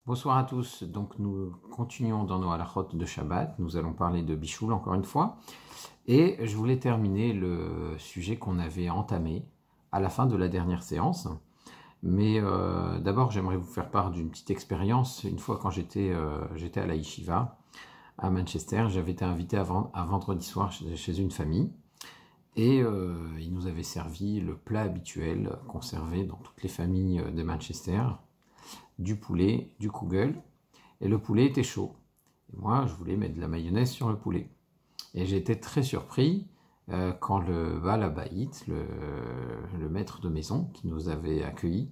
Bonsoir à tous, donc nous continuons dans nos halachot de Shabbat, nous allons parler de Bichoul encore une fois, et je voulais terminer le sujet qu'on avait entamé à la fin de la dernière séance, mais d'abord j'aimerais vous faire part d'une petite expérience. Une fois quand j'étais à la Yeshiva à Manchester, j'avais été invité un vendredi soir chez une famille, et ils nous avaient servi le plat habituel qu'on servait dans toutes les familles de Manchester, du poulet, du kugel, et le poulet était chaud. Et moi, je voulais mettre de la mayonnaise sur le poulet. Et j'ai été très surpris quand le Baal Habayit, le maître de maison qui nous avait accueillis,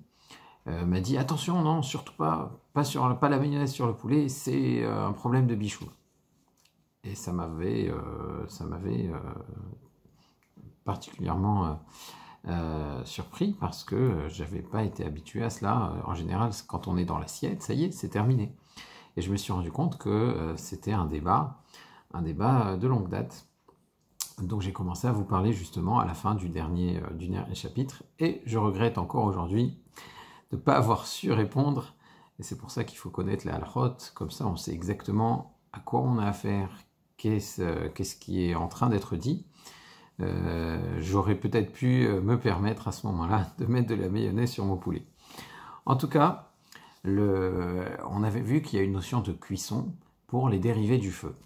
m'a dit attention, non, surtout pas la mayonnaise sur le poulet, c'est un problème de bichou. Et ça m'avait particulièrement surpris parce que j'avais pas été habitué à cela. En général, quand on est dans l'assiette, ça y est, c'est terminé. Et je me suis rendu compte que c'était un débat de longue date. Donc j'ai commencé à vous parler justement à la fin du dernier chapitre, et je regrette encore aujourd'hui de ne pas avoir su répondre. Et c'est pour ça qu'il faut connaître les halachot, comme ça on sait exactement à quoi on a affaire, qu'est-ce qui est en train d'être dit. J'aurais peut-être pu me permettre à ce moment-là de mettre de la mayonnaise sur mon poulet. En tout cas, on avait vu qu'il y a une notion de cuisson pour les dérivés du feu,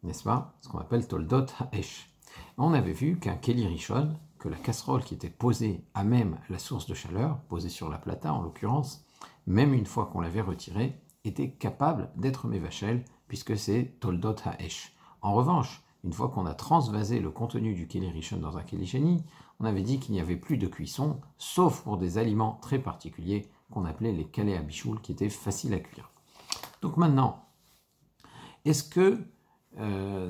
n'est-ce pas? Ce qu'on appelle toldot ha'esh. On avait vu qu'un keli rishon, que la casserole qui était posée à même la source de chaleur, posée sur la plata en l'occurrence, même une fois qu'on l'avait retirée, était capable d'être mévachel, puisque c'est toldot ha'esh. En revanche, une fois qu'on a transvasé le contenu du keli rishon dans un keli sheni, on avait dit qu'il n'y avait plus de cuisson, sauf pour des aliments très particuliers qu'on appelait les kalé habichoul, qui étaient faciles à cuire. Donc maintenant, est-ce que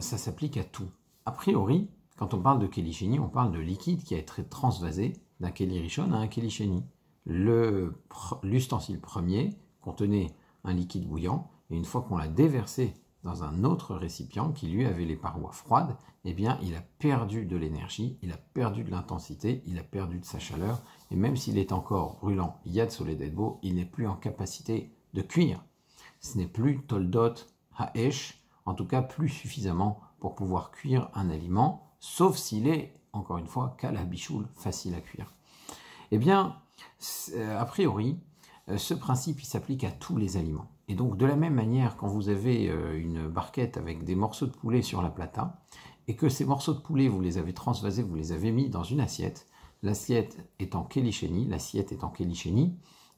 ça s'applique à tout? A priori, quand on parle de keli sheni, on parle de liquide qui a été transvasé d'un keli rishon à un keli sheni. L'ustensile premier contenait un liquide bouillant, et une fois qu'on l'a déversé dans un autre récipient qui lui avait les parois froides, eh bien il a perdu de l'énergie, il a perdu de l'intensité, il a perdu de sa chaleur, et même s'il est encore brûlant, yad soledetbo, il n'est plus en capacité de cuire. Ce n'est plus toldot ha'esh, en tout cas plus suffisamment pour pouvoir cuire un aliment, sauf s'il est, encore une fois, kal habichoul, facile à cuire. Eh bien, a priori, ce principe il s'applique à tous les aliments. Et donc de la même manière, quand vous avez une barquette avec des morceaux de poulet sur la plata, et que ces morceaux de poulet, vous les avez transvasés, vous les avez mis dans une assiette, l'assiette étant keli sheni,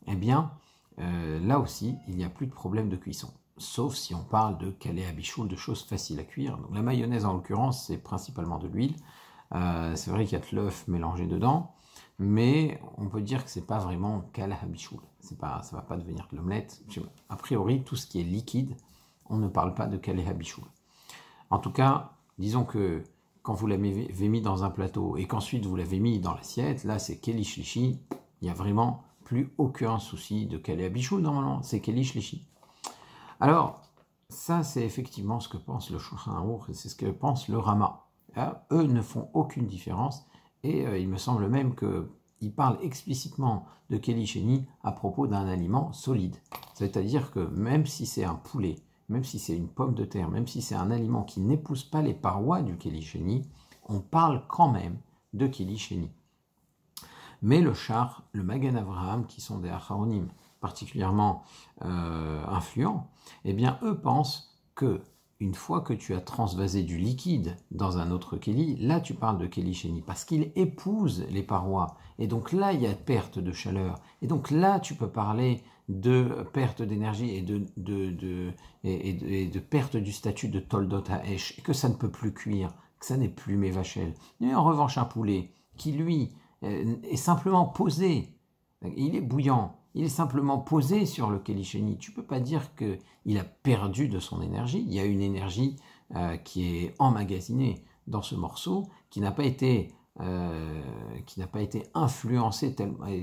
eh bien là aussi, il n'y a plus de problème de cuisson. Sauf si on parle de kalé habichoul, de choses faciles à cuire. Donc la mayonnaise en l'occurrence, c'est principalement de l'huile. C'est vrai qu'il y a de l'œuf mélangé dedans, mais on peut dire que c'est pas vraiment kal habichoul. Ça va pas devenir de l'omelette. A priori, tout ce qui est liquide, on ne parle pas de kal habichoul. En tout cas, disons que quand vous l'avez mis dans un plateau et qu'ensuite vous l'avez mis dans l'assiette, là c'est keli shlishi, il n'y a vraiment plus aucun souci de kal habichoul normalement, c'est keli shlishi. Alors, ça c'est effectivement ce que pense le Shulchan Aruch, et c'est ce que pense le Rama. Eux ne font aucune différence, et il me semble même qu'ils parlent explicitement de keli sheni à propos d'un aliment solide. C'est-à-dire que même si c'est un poulet, même si c'est une pomme de terre, même si c'est un aliment qui n'épouse pas les parois du keli sheni, on parle quand même de keli sheni. Mais le Char, le Magen Avraham, qui sont des Acharonim particulièrement influents, eh bien eux pensent que une fois que tu as transvasé du liquide dans un autre keli, là tu parles de keli sheni, parce qu'il épouse les parois, et donc là il y a perte de chaleur, et donc là tu peux parler de perte d'énergie et de perte du statut de toldot ha'esh, et que ça ne peut plus cuire, que ça n'est plus mévachel. Mais en revanche un poulet qui lui est simplement posé, il est bouillant, il est simplement posé sur le keli sheni. Tu ne peux pas dire qu'il a perdu de son énergie. Il y a une énergie qui est emmagasinée dans ce morceau, qui n'a pas été influencée,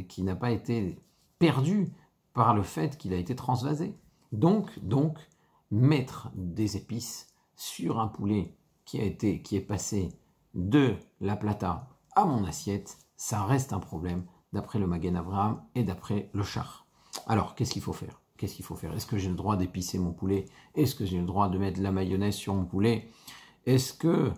qui n'a pas été perdue par le fait qu'il a été transvasé. Donc, mettre des épices sur un poulet qui est passé de la plata à mon assiette, ça reste un problème, d'après le Magen Avraham et d'après le Char. Alors, qu'est-ce qu'il faut faire? qu'est-ce qu'il faut faire? Est-ce que j'ai le droit d'épicer mon poulet? Est-ce que j'ai le droit de mettre de la mayonnaise sur mon poulet? Est-ce que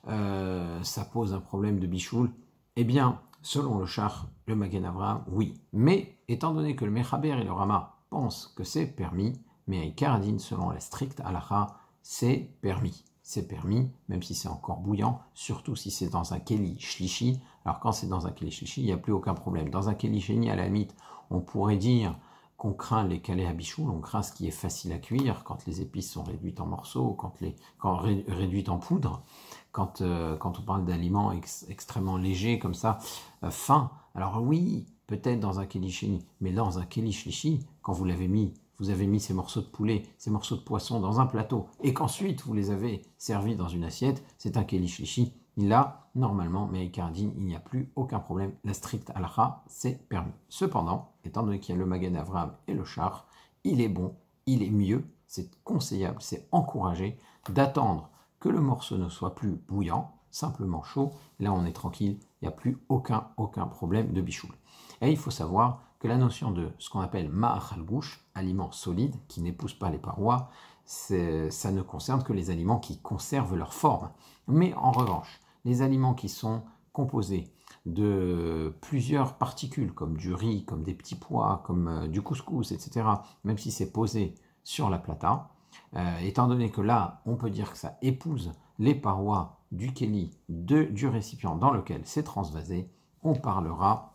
ça pose un problème de bichoul? Eh bien, selon le Shach, le Magen Avraham, oui. Mais, étant donné que le Mechaber et le Rama pensent que c'est permis, mais à Karadine, selon la stricte halacha, c'est permis. C'est permis, même si c'est encore bouillant, surtout si c'est dans un keli shlishi. Alors quand c'est dans un keli shlishi, il n'y a plus aucun problème. Dans un keli sheni, à la limite, on pourrait dire qu'on craint les calés à bichoul, on craint ce qui est facile à cuire, quand les épices sont réduites en morceaux, quand réduites en poudre, quand on parle d'aliments extrêmement légers comme ça, fins. Alors oui, peut-être dans un keli sheni, mais dans un keli shlishi, quand vous avez mis ces morceaux de poulet, ces morceaux de poisson dans un plateau, et qu'ensuite vous les avez servis dans une assiette, c'est un keli shlishi. Là, normalement, mais avec Karadine, il n'y a plus aucun problème. La stricte halakha, c'est permis. Cependant, étant donné qu'il y a le Magen Avraham et le Shach, il est bon, il est mieux, c'est conseillable, c'est encouragé d'attendre que le morceau ne soit plus bouillant, simplement chaud. Là, on est tranquille, il n'y a plus aucun problème de bichoul. Et il faut savoir que la notion de ce qu'on appelle ma'achal gouche, aliment solide, qui n'épouse pas les parois, ça ne concerne que les aliments qui conservent leur forme. Mais en revanche, les aliments qui sont composés de plusieurs particules, comme du riz, comme des petits pois, comme du couscous, etc., même si c'est posé sur la plata, étant donné que là, on peut dire que ça épouse les parois du keli, du récipient dans lequel c'est transvasé, on parlera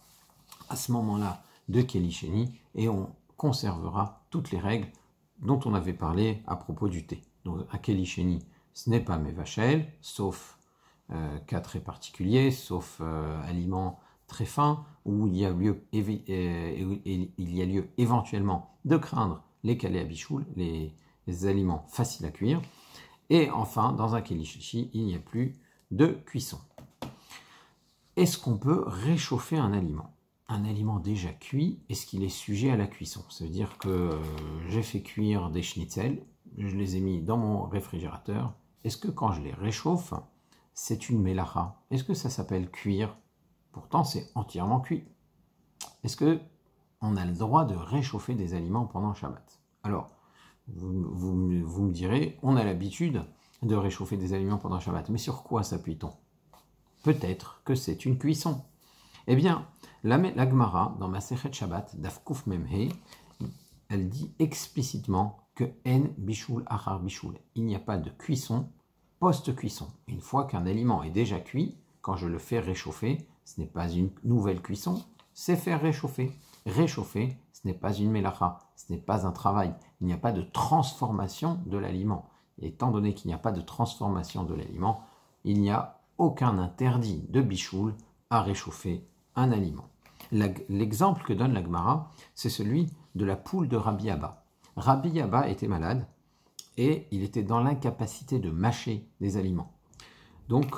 à ce moment-là de keli sheni et on conservera toutes les règles dont on avait parlé à propos du thé. Donc un keli sheni, ce n'est pas mévachel, sauf cas très particuliers, sauf aliments très fins, où il y a lieu éventuellement de craindre les calés à bichoul, les aliments faciles à cuire. Et enfin, dans un keli shlishi, il n'y a plus de cuisson. Est-ce qu'on peut réchauffer un aliment? Un aliment déjà cuit, est-ce qu'il est sujet à la cuisson? Ça veut dire que j'ai fait cuire des schnitzels, je les ai mis dans mon réfrigérateur. Est-ce que quand je les réchauffe, c'est une mélacha? Est-ce que ça s'appelle cuire? Pourtant, c'est entièrement cuit. Est-ce qu'on a le droit de réchauffer des aliments pendant Shabbat? Alors, vous me direz, on a l'habitude de réchauffer des aliments pendant Shabbat. Mais sur quoi s'appuie-t-on? Peut-être que c'est une cuisson. Eh bien, la Gemara, dans Masechet Shabbat, Daf Kuf Memhe, elle dit explicitement que en bichoul achar bichoul. Il n'y a pas de cuisson post-cuisson. Une fois qu'un aliment est déjà cuit, quand je le fais réchauffer, ce n'est pas une nouvelle cuisson, c'est faire réchauffer. Réchauffer, ce n'est pas une mélacha, ce n'est pas un travail. Il n'y a pas de transformation de l'aliment. Et étant donné qu'il n'y a pas de transformation de l'aliment, il n'y a aucun interdit de bichoul à réchauffer un aliment. L'exemple que donne la Gemara, c'est celui de la poule de Rabbi Abba. Rabbi Abba était malade et il était dans l'incapacité de mâcher des aliments. Donc,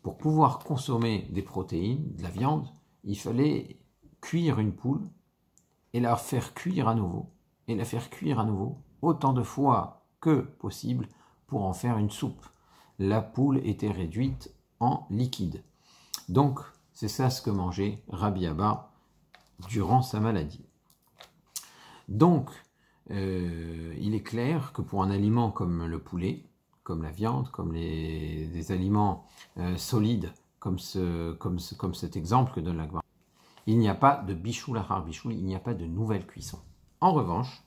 pour pouvoir consommer des protéines, de la viande, il fallait cuire une poule et la faire cuire à nouveau, et la faire cuire à nouveau autant de fois que possible pour en faire une soupe. La poule était réduite en liquide. Donc, c'est ça ce que mangeait Rabbi Abba durant sa maladie. Donc, il est clair que pour un aliment comme le poulet, comme la viande, comme des aliments solides, comme cet exemple que donne la Gemara, il n'y a pas de bichoul achar bichoul, il n'y a pas de nouvelle cuisson. En revanche,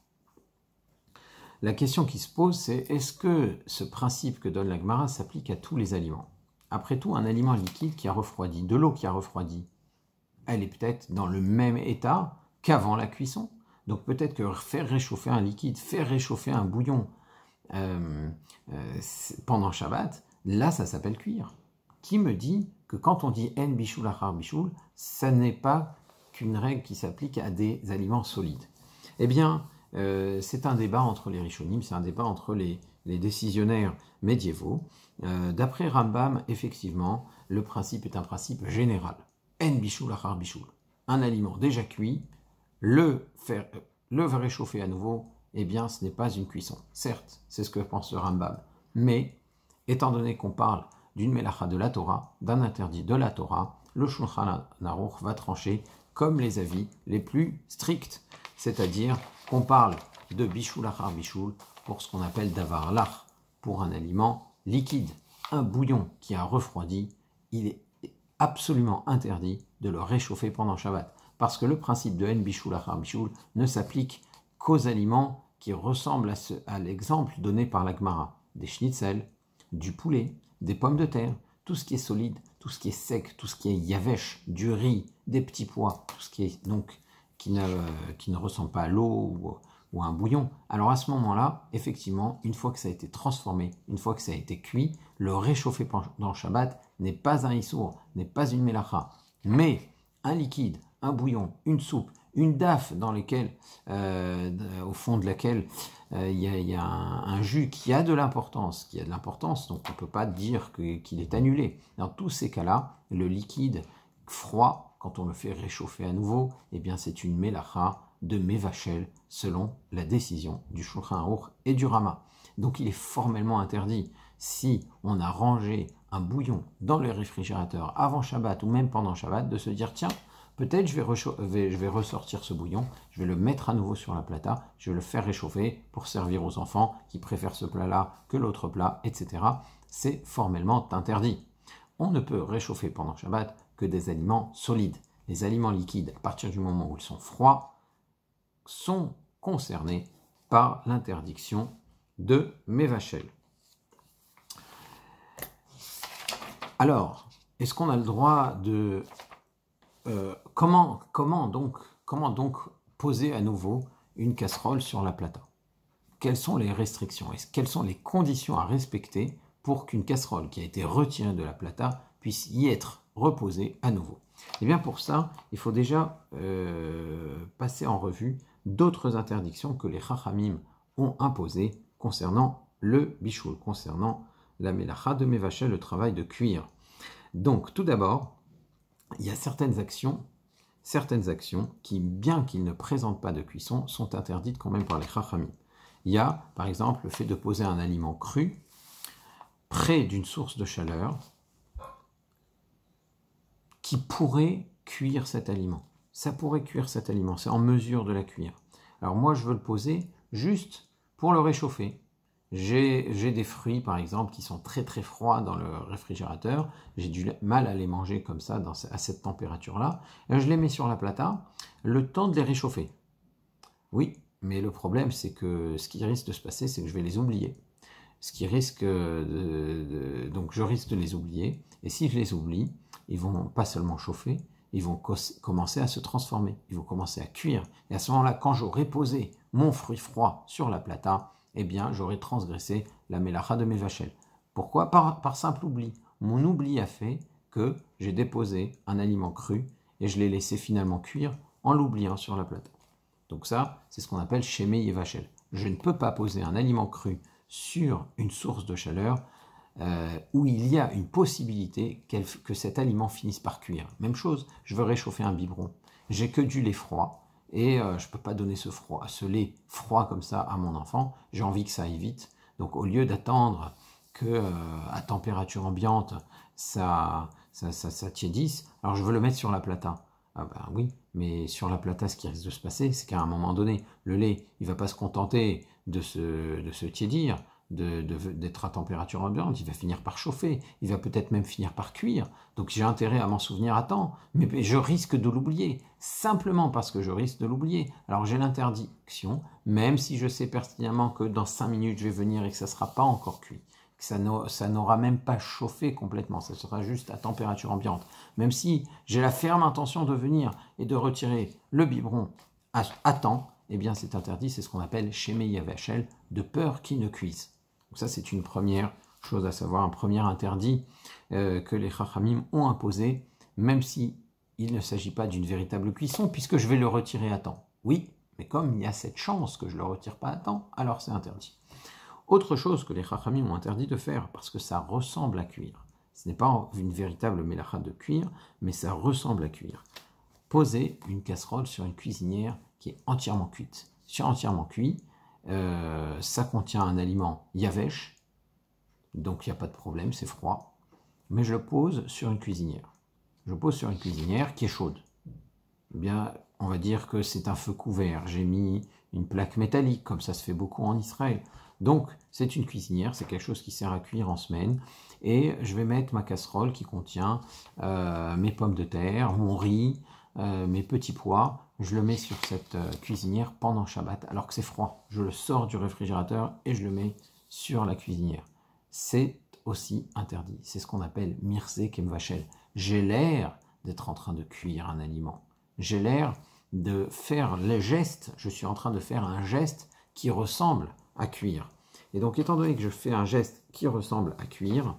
la question qui se pose, c'est est-ce que ce principe que donne la Gemara s'applique à tous les aliments? Après tout, un aliment liquide qui a refroidi, de l'eau qui a refroidi, elle est peut-être dans le même état qu'avant la cuisson. Donc peut-être que faire réchauffer un liquide, faire réchauffer un bouillon pendant Shabbat, là ça s'appelle cuire. Qui me dit que quand on dit en bichoul achar bichoul, ça n'est pas qu'une règle qui s'applique à des aliments solides? Eh bien, c'est un débat entre les Rishonim, c'est un débat entre les décisionnaires médiévaux. D'après Rambam, effectivement, le principe est un principe général. En bichoul achar bichoul. Un aliment déjà cuit, le réchauffer à nouveau, eh bien, ce n'est pas une cuisson. Certes, c'est ce que pense le Rambam. Mais, étant donné qu'on parle d'une mélacha de la Torah, d'un interdit de la Torah, le Shulchan Aruch va trancher comme les avis les plus stricts. C'est-à-dire qu'on parle de bichoul achar bichoul pour ce qu'on appelle davar lach, pour un aliment liquide. Un bouillon qui a refroidi, il est absolument interdit de le réchauffer pendant Shabbat. Parce que le principe de en bichoul achar bichoul ne s'applique qu'aux aliments qui ressemblent à l'exemple donné par la Gemara. Des schnitzel, du poulet, des pommes de terre, tout ce qui est solide, tout ce qui est sec, tout ce qui est yavesh, du riz, des petits pois, tout ce qui est donc qui ne ressemble pas à l'eau ou à un bouillon. Alors à ce moment-là, effectivement, une fois que ça a été transformé, une fois que ça a été cuit, le réchauffer pendant Shabbat n'est pas un issour, n'est pas une mélacha. Mais un liquide, un bouillon, une soupe, une daffe dans lesquelles, au fond de laquelle il y a un jus qui a de l'importance, donc on ne peut pas dire qu'il est annulé. Dans tous ces cas-là, le liquide froid, quand on le fait réchauffer à nouveau, eh bien c'est une mélacha de mévachel selon la décision du Shulchan Aruch et du Rama. Donc il est formellement interdit, si on a rangé un bouillon dans le réfrigérateur avant Shabbat ou même pendant Shabbat, de se dire tiens, peut-être je vais ressortir ce bouillon, je vais le mettre à nouveau sur la plata, je vais le faire réchauffer pour servir aux enfants qui préfèrent ce plat-là que l'autre plat, etc. C'est formellement interdit. On ne peut réchauffer pendant Shabbat que des aliments solides. Les aliments liquides, à partir du moment où ils sont froids, sont concernés par l'interdiction de Mévachel. Alors, est-ce qu'on a le droit de... comment donc poser à nouveau une casserole sur la plata? Quelles sont les restrictions et quelles sont les conditions à respecter pour qu'une casserole qui a été retirée de la plata puisse y être reposée à nouveau? Et bien pour ça, il faut déjà passer en revue d'autres interdictions que les Chachamim ont imposées concernant le bichoul, concernant la mélacha de Mévachel, le travail de cuire. Donc tout d'abord, il y a certaines actions qui, bien qu'ils ne présentent pas de cuisson, sont interdites quand même par les Chachamim. Il y a par exemple le fait de poser un aliment cru près d'une source de chaleur qui pourrait cuire cet aliment. Ça pourrait cuire cet aliment, c'est en mesure de la cuire. Alors moi, je veux le poser juste pour le réchauffer. J'ai des fruits, par exemple, qui sont très très froids dans le réfrigérateur. J'ai du mal à les manger comme ça, à cette température-là. Je les mets sur la plata, le temps de les réchauffer. Oui, mais le problème, c'est que ce qui risque de se passer, c'est que je vais les oublier. Donc je risque de les oublier. Et si je les oublie, ils vont pas seulement chauffer, ils vont commencer à se transformer, ils vont commencer à cuire. Et à ce moment-là, quand j'aurai posé mon fruit froid sur la plata, eh bien, j'aurai transgressé la mélacha de Mévachel. Pourquoi? Par simple oubli. Mon oubli a fait que j'ai déposé un aliment cru et je l'ai laissé finalement cuire en l'oubliant sur la plata. Donc ça, c'est ce qu'on appelle Shemei Yevachel. Je ne peux pas poser un aliment cru sur une source de chaleur où il y a une possibilité que cet aliment finisse par cuire. Même chose, je veux réchauffer un biberon. J'ai que du lait froid et je ne peux pas donner ce lait froid comme ça à mon enfant. J'ai envie que ça aille vite. Donc au lieu d'attendre que à température ambiante ça tiédisse, alors je veux le mettre sur la plata. Ah ben oui, mais sur la plata, ce qui risque de se passer, c'est qu'à un moment donné, le lait, il ne va pas se contenter de se tiédir, d'être à température ambiante, il va finir par chauffer, il va peut-être même finir par cuire. Donc j'ai intérêt à m'en souvenir à temps, mais je risque de l'oublier, simplement parce que je risque de l'oublier. Alors j'ai l'interdiction, même si je sais pertinemment que dans 5 minutes je vais venir et que ça ne sera pas encore cuit, que ça n'aura même pas chauffé complètement, ça sera juste à température ambiante. Même si j'ai la ferme intention de venir et de retirer le biberon à temps, eh bien c'est interdit, c'est ce qu'on appelle Shemei Yevachel, de peur qu'il ne cuise. Donc ça, c'est une première chose à savoir, un premier interdit que les Chachamim ont imposé, même si il ne s'agit pas d'une véritable cuisson, puisque je vais le retirer à temps. Oui, mais comme il y a cette chance que je ne le retire pas à temps, alors c'est interdit. Autre chose que les Chachamim ont interdit de faire, parce que ça ressemble à cuire. Ce n'est pas une véritable mélacha de cuire, mais ça ressemble à cuire. Poser une casserole sur une cuisinière qui est entièrement cuite. Si entièrement cuit, ça contient un aliment yavesh, donc il n'y a pas de problème, c'est froid, mais je le pose sur une cuisinière. Je le pose sur une cuisinière qui est chaude. eh bien, on va dire que c'est un feu couvert. J'ai mis une plaque métallique, comme ça se fait beaucoup en Israël. Donc, c'est une cuisinière, c'est quelque chose qui sert à cuire en semaine. Et je vais mettre ma casserole qui contient mes pommes de terre, mon riz, mes petits pois. Je le mets sur cette cuisinière pendant Shabbat, alors que c'est froid. Je le sors du réfrigérateur et je le mets sur la cuisinière. C'est aussi interdit. C'est ce qu'on appelle Mirze Kemvachel. J'ai l'air d'être en train de cuire un aliment. J'ai l'air de faire les gestes, je suis en train de faire un geste qui ressemble à cuire. Et donc, étant donné que je fais un geste qui ressemble à cuire,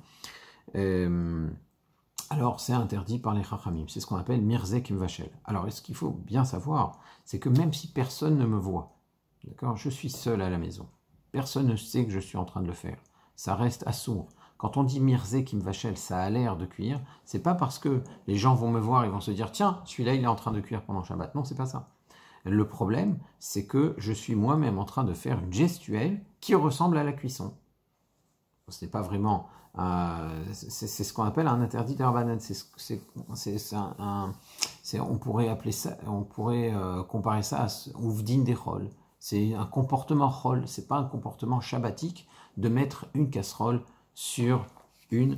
alors c'est interdit par les Chachamim. C'est ce qu'on appelle Mirze Kemvachel. Alors, ce qu'il faut bien savoir, c'est que même si personne ne me voit, d'accord, je suis seul à la maison, personne ne sait que je suis en train de le faire, ça reste assourd. Quand on dit Mirze Kemvachel, ça a l'air de cuire, c'est pas parce que les gens vont me voir et vont se dire tiens, celui-là il est en train de cuire pendant Shabbat. Non, c'est pas ça. Le problème, c'est que je suis moi-même en train de faire une gestuelle qui ressemble à la cuisson. Ce n'est pas vraiment, c'est ce qu'on appelle un interdit d'Arbanan. On pourrait appeler ça, on pourrait comparer ça à Ouvdin des Chol. C'est un comportement Chol, c'est pas un comportement shabbatique de mettre une casserole sur une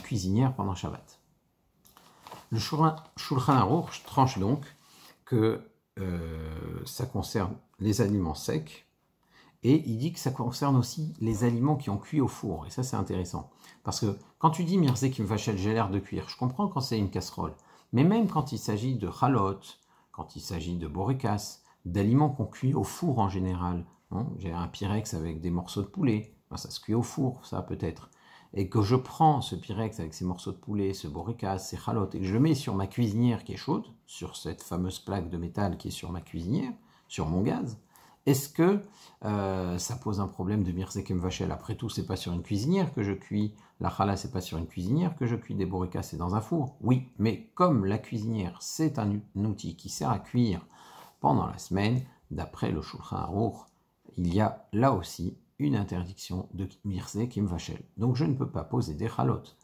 cuisinière pendant Shabbat. Le Shulchan Aruch tranche donc que ça concerne les aliments secs et il dit que ça concerne aussi les aliments qui ont cuit au four. Et ça, c'est intéressant. Parce que quand tu dis Mirze Kemvachel, j'ai l'air de cuire, je comprends quand c'est une casserole. Mais même quand il s'agit de chalot, quand il s'agit de borekas, d'aliments qu'on cuit au four en général, hein, j'ai un pyrex avec des morceaux de poulet, ben ça se cuit au four, ça peut-être. Et que je prends ce pyrex avec ces morceaux de poulet, ce borekas, ces chalotes, et que je le mets sur ma cuisinière qui est chaude, sur cette fameuse plaque de métal qui est sur ma cuisinière, sur mon gaz, est-ce que ça pose un problème de Mirze Kemvachel? Après tout, c'est pas sur une cuisinière que je cuis la challah, c'est pas sur une cuisinière que je cuis des borekas, c'est dans un four. Oui, mais comme la cuisinière, c'est un outil qui sert à cuire pendant la semaine, d'après le Shulchan Aruch, il y a là aussi une interdiction de Mirze Kemvachel. Donc je ne peux pas poser des chalotes,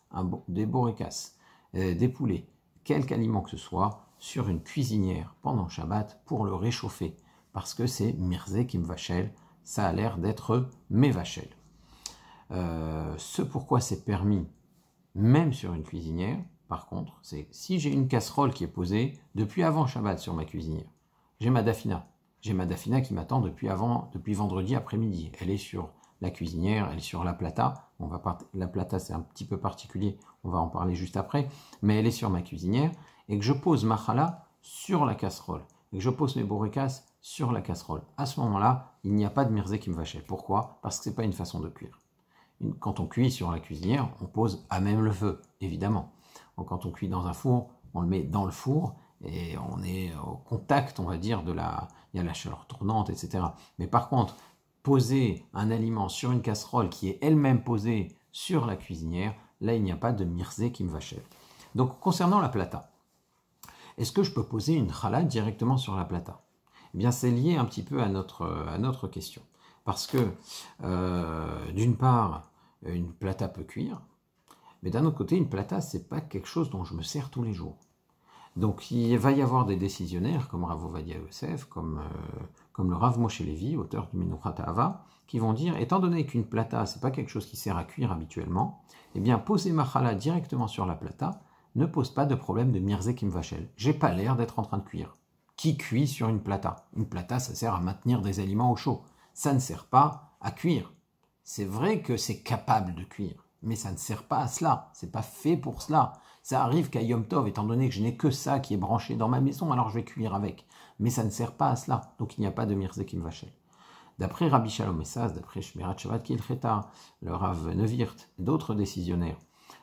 des borekas, des poulets, quelque aliment que ce soit, sur une cuisinière pendant Shabbat pour le réchauffer. Parce que c'est Mirze Kemvachel, ça a l'air d'être Mevachel. Ce pourquoi c'est permis, même sur une cuisinière, par contre, c'est si j'ai une casserole qui est posée depuis avant Shabbat sur ma cuisinière, j'ai ma dafina. J'ai ma dafina qui m'attend depuis vendredi après-midi. Elle est sur la cuisinière, elle est sur la plata. La plata, c'est un petit peu particulier, on va en parler juste après, mais elle est sur ma cuisinière, et que je pose ma challah sur la casserole, et que je pose mes borekas sur la casserole. À ce moment-là, il n'y a pas de Mirze Kemvachel. Pourquoi? Parce que ce n'est pas une façon de cuire. Quand on cuit sur la cuisinière, on pose à même le feu, évidemment. Donc, quand on cuit dans un four, on le met dans le four et on est au contact, on va dire, il y a la chaleur tournante, etc. Mais par contre, poser un aliment sur une casserole qui est elle-même posée sur la cuisinière, là, il n'y a pas de Mirze Kemvachel. Donc, concernant la plata, est-ce que je peux poser une challah directement sur la plata? Eh bien, c'est lié un petit peu à notre question. Parce que, d'une part, une plata peut cuire, mais d'un autre côté, une plata, ce n'est pas quelque chose dont je me sers tous les jours. Donc, il va y avoir des décisionnaires, comme Rav Ovadia Yosef, comme le Rav Moshe Levi, auteur du Menuchat Ahava, qui vont dire, étant donné qu'une plata, ce n'est pas quelque chose qui sert à cuire habituellement, eh bien, poser ma challah directement sur la plata ne pose pas de problème de Mirze Kemvachel. J'ai pas l'air d'être en train de cuire. Qui cuit sur une plata? Une plata, ça sert à maintenir des aliments au chaud. Ça ne sert pas à cuire. C'est vrai que c'est capable de cuire, mais ça ne sert pas à cela. C'est pas fait pour cela. Ça arrive qu'à Yom Tov, étant donné que je n'ai que ça qui est branché dans ma maison, alors je vais cuire avec. Mais ça ne sert pas à cela. Donc il n'y a pas de Mirze Kemvachel. D'après Rabbi Shalom Essas, d'après Shmirat Shabbat Kilcheta, le Rav Nevirt, d'autres décisionnaires,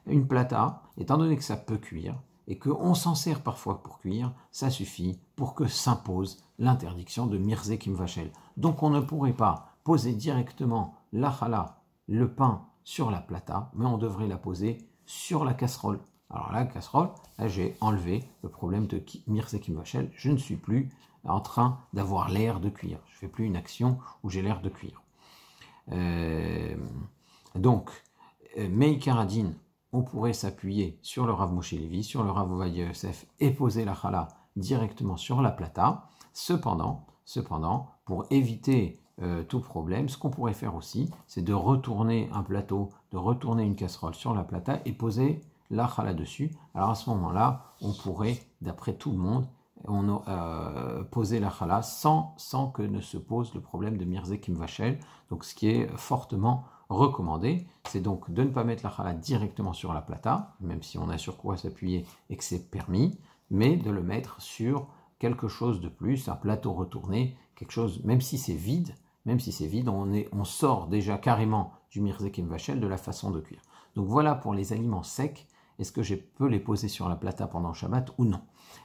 une plata, étant donné que ça peut cuire, et qu'on s'en sert parfois pour cuire, ça suffit pour que s'impose l'interdiction de Mirze Kemvachel. Donc on ne pourrait pas poser directement la challah, le pain, sur la plata, mais on devrait la poser sur la casserole. Alors la casserole, là j'ai enlevé le problème de Mirze Kemvachel, je ne suis plus en train d'avoir l'air de cuire. Je ne fais plus une action où j'ai l'air de cuire. Donc, Meikaradin, on pourrait s'appuyer sur le Rav Moshe Levi, sur le Rav Ovadia Yosef et poser la challah directement sur la plata. Cependant, pour éviter tout problème, ce qu'on pourrait faire aussi, c'est de retourner un plateau, de retourner une casserole sur la plata et poser la challah dessus. Alors à ce moment-là, on pourrait, d'après tout le monde, poser la challah sans que ne se pose le problème de Mirze Kimvachel. Donc ce qui est fortement recommandé, c'est donc de ne pas mettre la challah directement sur la plata, même si on a sur quoi s'appuyer et que c'est permis, mais de le mettre sur quelque chose de plus, un plateau retourné, quelque chose, même si c'est vide, on sort déjà carrément du Mirze Kimvachel de la façon de cuire. Donc voilà pour les aliments secs. Est-ce que je peux les poser sur la plata pendant Shabbat ou non?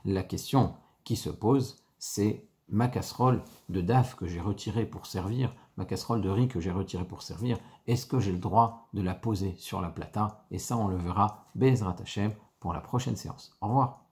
La question qui se pose, c'est ma casserole de daf que j'ai retirée pour servir, ma casserole de riz que j'ai retirée pour servir, est-ce que j'ai le droit de la poser sur la plata? Et ça, on le verra Be'ezrat Hashem pour la prochaine séance. Au revoir.